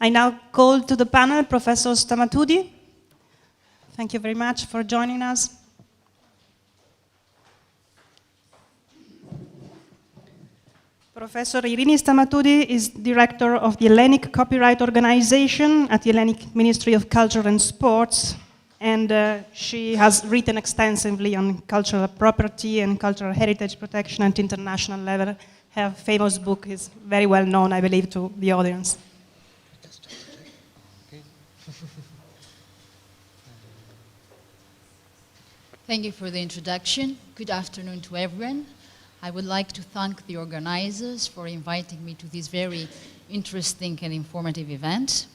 I now call to the panel Professor Stamatoudi. Thank you very much for joining us. Professor Irini Stamatoudi is director of the Hellenic Copyright Organization at the Hellenic Ministry of Culture and Sports, and she has written extensively on cultural property and cultural heritage protection at international level. Her famous book is very well known, I believe, to the audience. Thank you for the introduction. Good afternoon to everyone. I would like to thank the organizers for inviting me to this very interesting and informative event.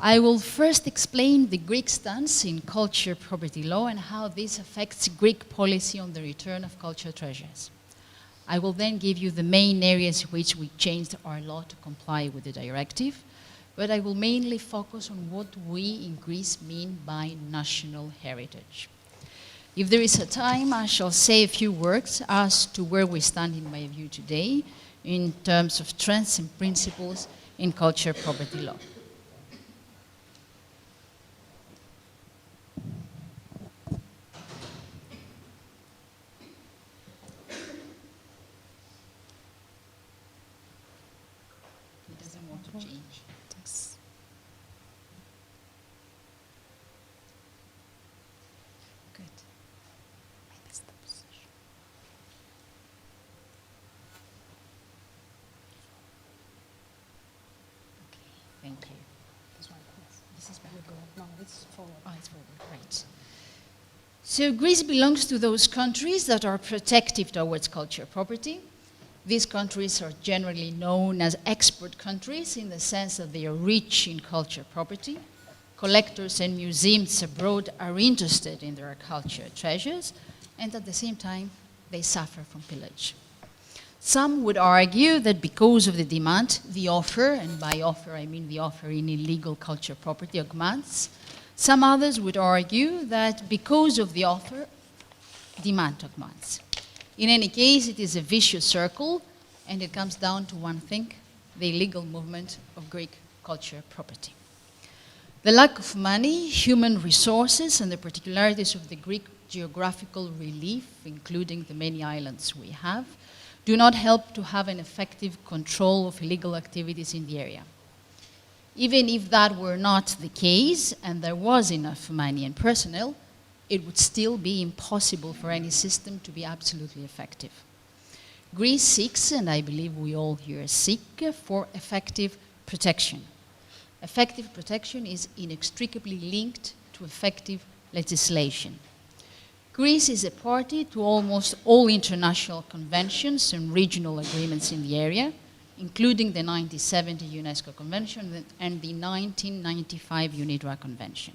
I will first explain the Greek stance in culture property law and how this affects Greek policy on the return of cultural treasures. I will then give you the main areas in which we changed our law to comply with the directive, but I will mainly focus on what we in Greece mean by national heritage. If there is a time, I shall say a few words as to where we stand in my view today in terms of trends and principles in culture property law. It doesn't want to change. Thank you. This one, yes. This is where we go. No, it's forward. Oh, it's forward, right. So Greece belongs to those countries that are protective towards cultural property. These countries are generally known as export countries in the sense that they are rich in cultural property. Collectors and museums abroad are interested in their cultural treasures, and at the same time, they suffer from pillage. Some would argue that because of the demand, the offer, and by offer I mean the offer in illegal cultural property, augments. Some others would argue that because of the offer, demand augments. In any case, it is a vicious circle, and it comes down to one thing: the illegal movement of Greek cultural property. The lack of money, human resources, and the particularities of the Greek geographical relief, including the many islands we have, do not help to have an effective control of illegal activities in the area. Even if that were not the case, and there was enough money and personnel, it would still be impossible for any system to be absolutely effective. Greece seeks, and I believe we all here seek, for effective protection. Effective protection is inextricably linked to effective legislation. Greece is a party to almost all international conventions and regional agreements in the area, including the 1970 UNESCO Convention and the 1995 UNIDROIT Convention.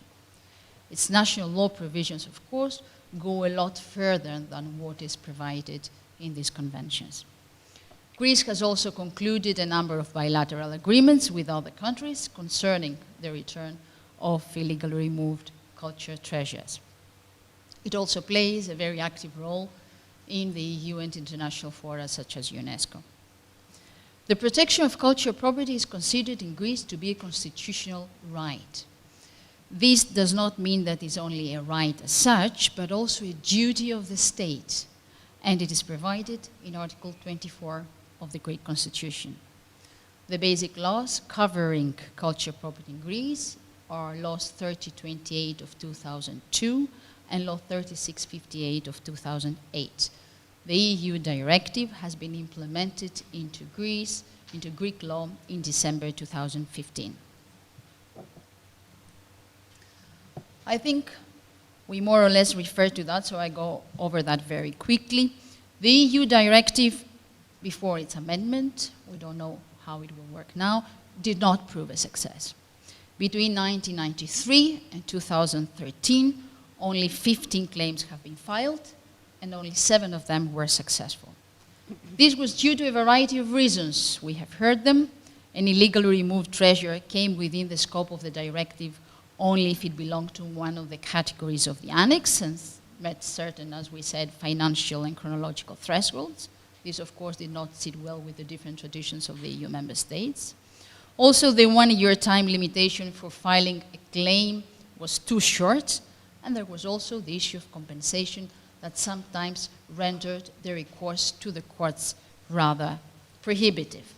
Its national law provisions, of course, go a lot further than what is provided in these conventions. Greece has also concluded a number of bilateral agreements with other countries concerning the return of illegally removed cultural treasures. It also plays a very active role in the EU and international fora such as UNESCO. The protection of cultural property is considered in Greece to be a constitutional right. This does not mean that it's only a right as such, but also a duty of the state, and it is provided in Article 24 of the Greek Constitution. The basic laws covering cultural property in Greece are Laws 3028 of 2002 and Law 3658 of 2008. The EU directive has been implemented into Greek law in December 2015. I think we more or less refer to that, so I go over that very quickly. The EU directive, before its amendment, we don't know how it will work now, did not prove a success. Between 1993 and 2013, only 15 claims have been filed, and only 7 of them were successful. This was due to a variety of reasons. We have heard them. An illegally removed treasure came within the scope of the directive only if it belonged to one of the categories of the annex and met certain, as we said, financial and chronological thresholds. This, of course, did not sit well with the different traditions of the EU member states. Also, the 1-year time limitation for filing a claim was too short, and there was also the issue of compensation that sometimes rendered the recourse to the courts rather prohibitive.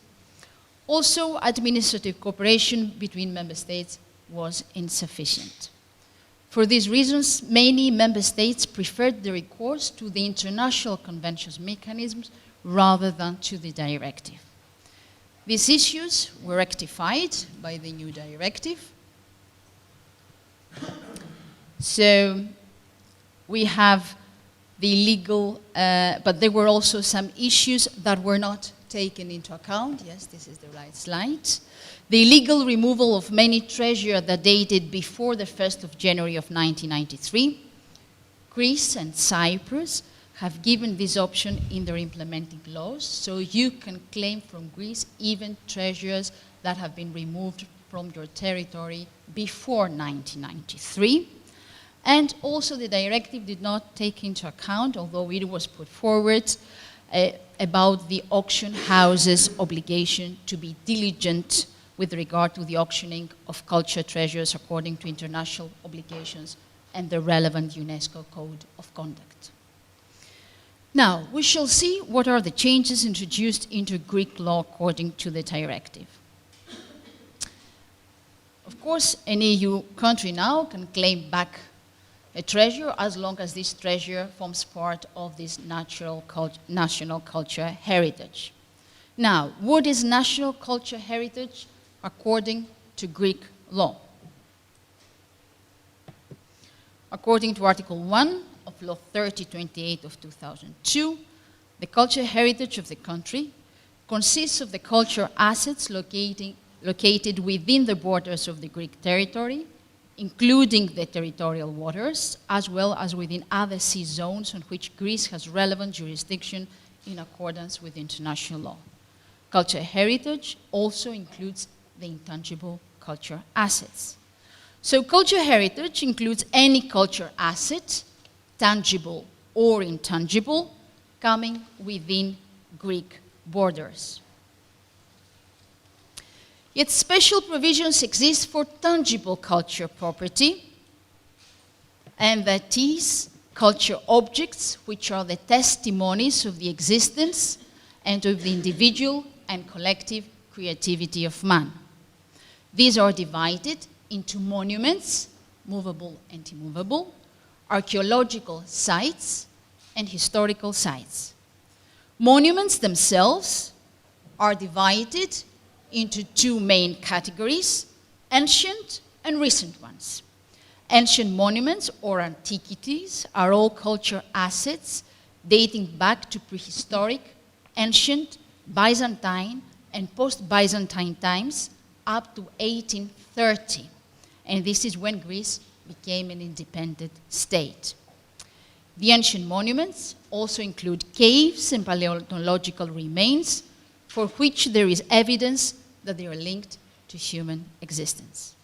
Also, administrative cooperation between member states was insufficient. For these reasons, many member states preferred the recourse to the international conventions mechanisms rather than to the directive. These issues were rectified by the new directive. So we have the legal, but there were also some issues that were not taken into account. Yes, this is the right slide. The illegal removal of many treasure that dated before the 1st of January of 1993. Greece and Cyprus have given this option in their implementing laws, so you can claim from Greece even treasures that have been removed from your territory before 1993. And also the directive did not take into account, although it was put forward, about the auction house's obligation to be diligent with regard to the auctioning of culture treasures according to international obligations and the relevant UNESCO Code of Conduct. Now, we shall see what are the changes introduced into Greek law according to the directive. Of course, an EU country now can claim back a treasure as long as this treasure forms part of this national culture heritage. Now, what is national culture heritage according to Greek law? According to Article 1 of Law 3028 of 2002, the cultural heritage of the country consists of the cultural assets located within the borders of the Greek territory, including the territorial waters, as well as within other sea zones on which Greece has relevant jurisdiction in accordance with international law. Cultural heritage also includes the intangible cultural assets. So cultural heritage includes any cultural asset, tangible or intangible, coming within Greek borders. Yet special provisions exist for tangible cultural property, and that is cultural objects which are the testimonies of the existence and of the individual and collective creativity of man. These are divided into monuments, movable and immovable, archaeological sites, and historical sites. Monuments themselves are divided into two main categories, ancient and recent ones. Ancient monuments or antiquities are all cultural assets dating back to prehistoric, ancient, Byzantine, and post-Byzantine times up to 1830. And this is when Greece became an independent state. The ancient monuments also include caves and paleontological remains for which there is evidence that they are linked to human existence.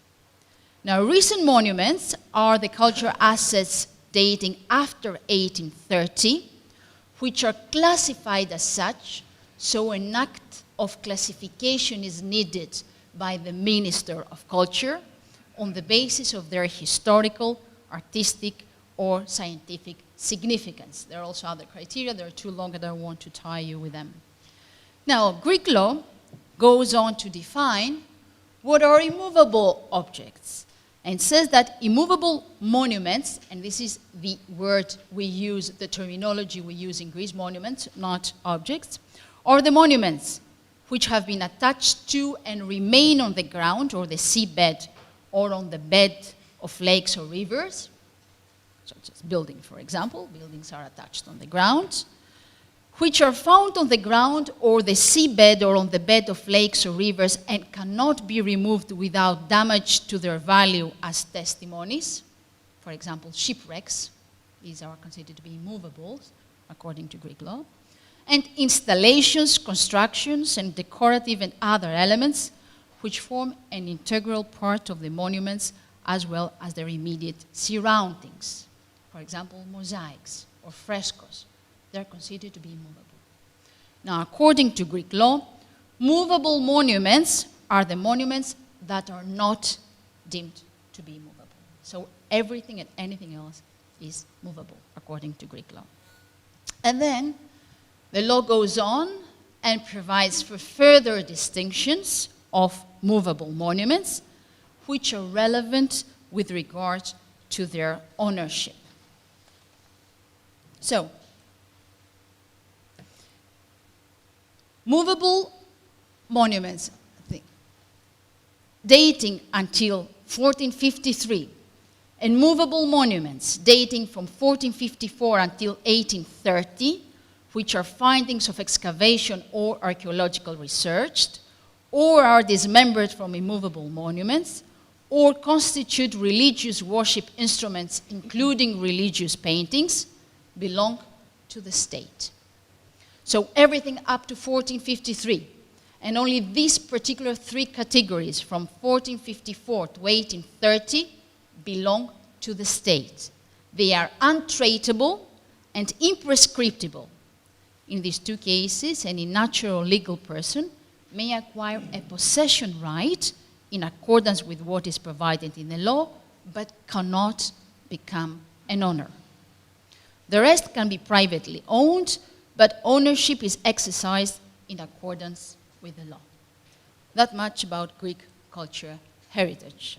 Now, recent monuments are the cultural assets dating after 1830, which are classified as such, so an act of classification is needed by the Minister of Culture on the basis of their historical, artistic, or scientific significance. There are also other criteria. They're too long and I don't want to tie you with them. Now, Greek law goes on to define what are immovable objects and says that immovable monuments, and this is the word we use, the terminology we use in Greece, monuments, not objects, are the monuments which have been attached to and remain on the ground or the seabed or on the bed of lakes or rivers, such as building, for example. Buildings are attached on the ground, which are found on the ground or the seabed or on the bed of lakes or rivers and cannot be removed without damage to their value as testimonies. For example, shipwrecks. These are considered to be immovable according to Greek law. And installations, constructions, and decorative and other elements which form an integral part of the monuments as well as their immediate surroundings. For example, mosaics or frescoes. They're considered to be immovable. Now, according to Greek law, movable monuments are the monuments that are not deemed to be movable. So everything and anything else is movable, according to Greek law. And then the law goes on and provides for further distinctions of movable monuments, which are relevant with regard to their ownership. So, movable monuments dating until 1453 and movable monuments dating from 1454 until 1830, which are findings of excavation or archaeological research, or are dismembered from immovable monuments, or constitute religious worship instruments, including religious paintings, belong to the state. So everything up to 1453, and only these particular three categories from 1454 to 1830 belong to the state. They are untraceable and imprescriptible. In these two cases, any natural or legal person may acquire a possession right in accordance with what is provided in the law, but cannot become an owner. The rest can be privately owned, but ownership is exercised in accordance with the law. That much about Greek culture heritage.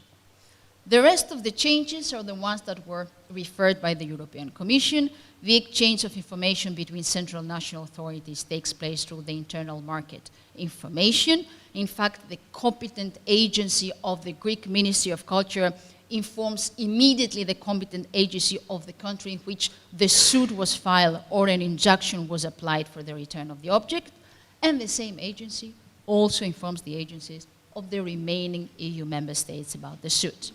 The rest of the changes are the ones that were referred by the European Commission. The exchange of information between central national authorities takes place through the internal market information. In fact, the competent agency of the Greek Ministry of Culture informs immediately the competent agency of the country in which the suit was filed or an injunction was applied for the return of the object, and the same agency also informs the agencies of the remaining EU member states about the suit.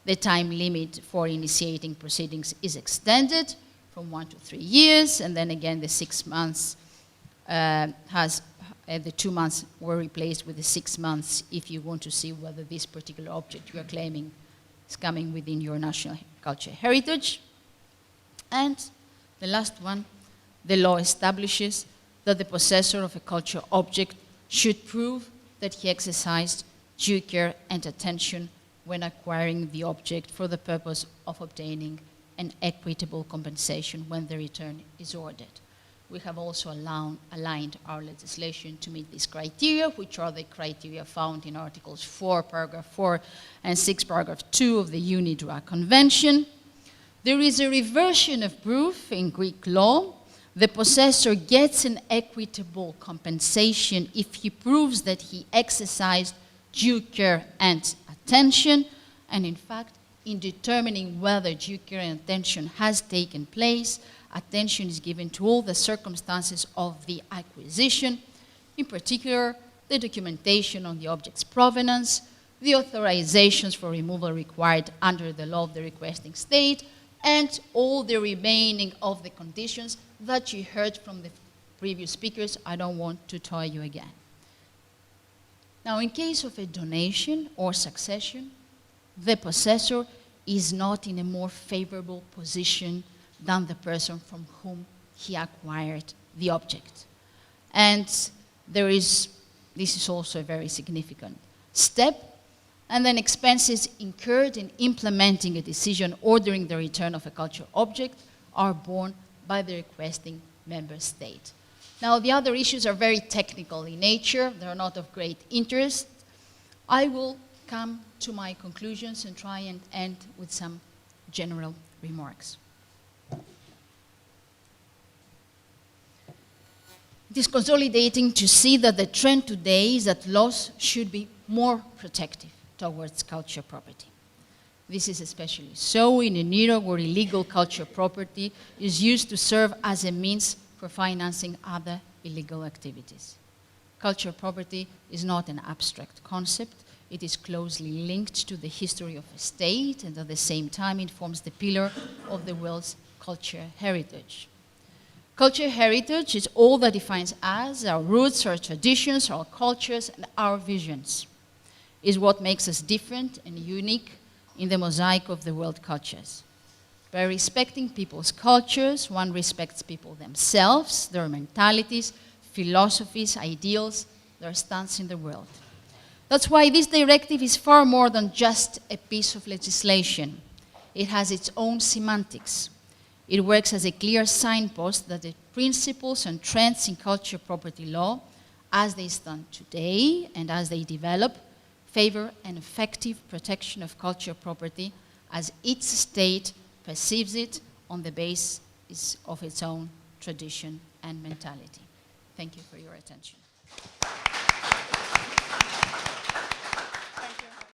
The time limit for initiating proceedings is extended from 1 to 3 years, and then again the 6 months the 2 months were replaced with the 6 months if you want to see whether this particular object you are claiming is coming within your national culture heritage. And the last one, the law establishes that the possessor of a cultural object should prove that he exercised due care and attention when acquiring the object for the purpose of obtaining an equitable compensation when the return is ordered. We have also aligned our legislation to meet these criteria, which are the criteria found in Articles 4, Paragraph 4, and 6, Paragraph 2 of the UNIDROIT Convention. There is a reversion of proof in Greek law. The possessor gets an equitable compensation if he proves that he exercised due care and attention, and in fact, in determining whether due care and attention has taken place, attention is given to all the circumstances of the acquisition, in particular, the documentation on the object's provenance, the authorizations for removal required under the law of the requesting state, and all the remaining of the conditions that you heard from the previous speakers. I don't want to tell you again. Now, in case of a donation or succession, the possessor is not in a more favorable position than the person from whom he acquired the object. And this is also a very significant step. And then expenses incurred in implementing a decision ordering the return of a cultural object are borne by the requesting member state. Now, the other issues are very technical in nature. They are not of great interest. I will come to my conclusions and try and end with some general remarks. It is consolidating to see that the trend today is that laws should be more protective towards cultural property. This is especially so in an era where illegal cultural property is used to serve as a means for financing other illegal activities. Cultural property is not an abstract concept. It is closely linked to the history of a state, and at the same time it forms the pillar of the world's cultural heritage. Cultural heritage is all that defines us, our roots, our traditions, our cultures, and our visions. It is what makes us different and unique in the mosaic of the world cultures. By respecting people's cultures, one respects people themselves, their mentalities, philosophies, ideals, their stance in the world. That's why this directive is far more than just a piece of legislation. It has its own semantics. It works as a clear signpost that the principles and trends in cultural property law, as they stand today and as they develop, favor an effective protection of cultural property as each state perceives it on the basis of its own tradition and mentality. Thank you for your attention.